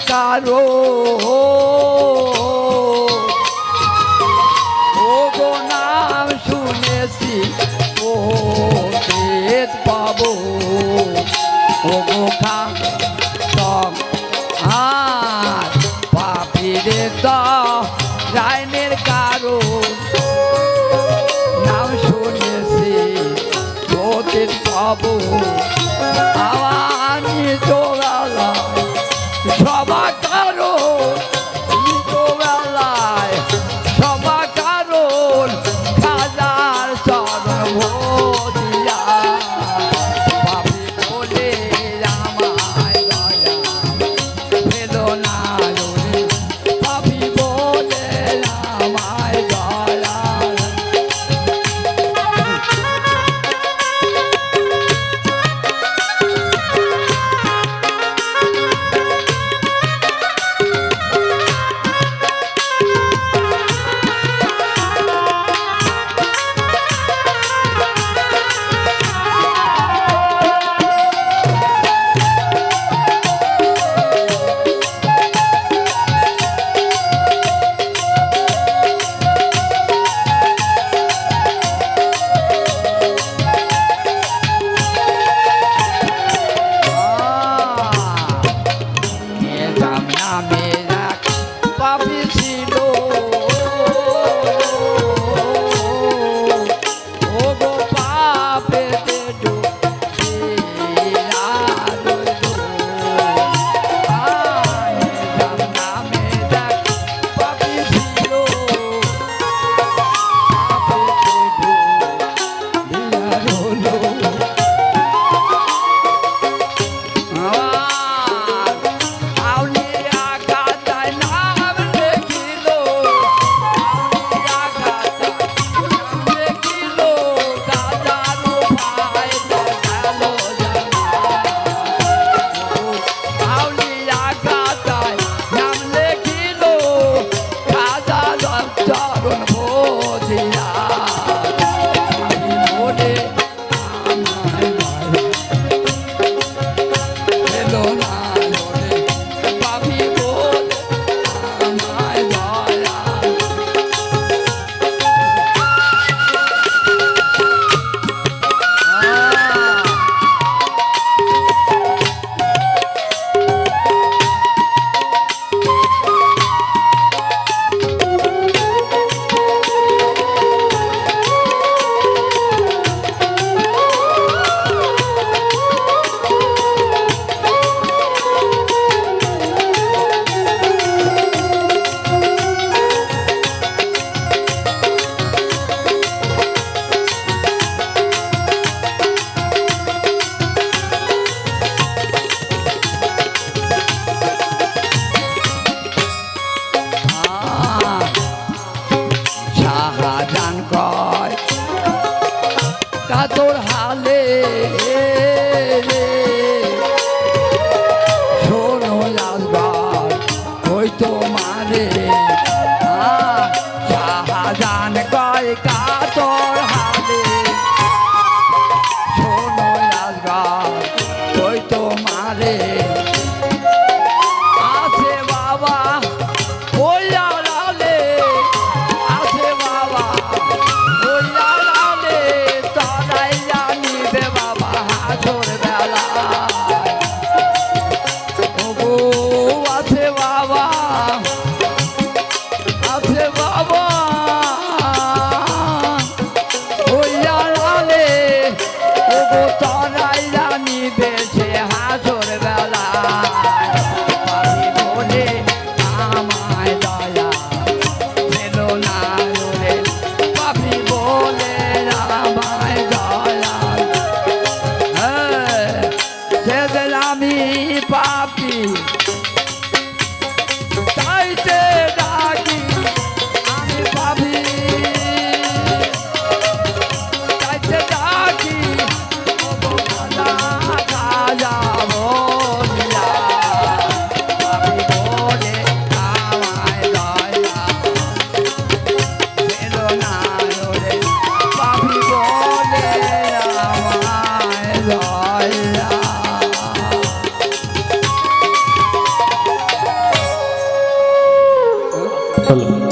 কারো ও গো নাম শুনেছি ও পেট পাবো ও গো খা আর পাপিরে রাইনের কারো নাম শুনেছি ও পেট পাবো আমি চোরালা সবা কারো বেলায় সবা কারণ খাজার চরণ ভোজিয়া পাপি বলে আমায় দয়া পেল না পাপি বলে আমায় দয়া তোর হালে শোনো আসবার ওই তোমারে শাহজান কয় কাতর হালে শোনো আসবার ওই তোমারে আছে বাবা ওই আড়ালে আছে বাবা ওই আড়ালে তারাই জানিবে বাবা হাসর বেলা ওগো আছে বাবা আছে বাবা হলো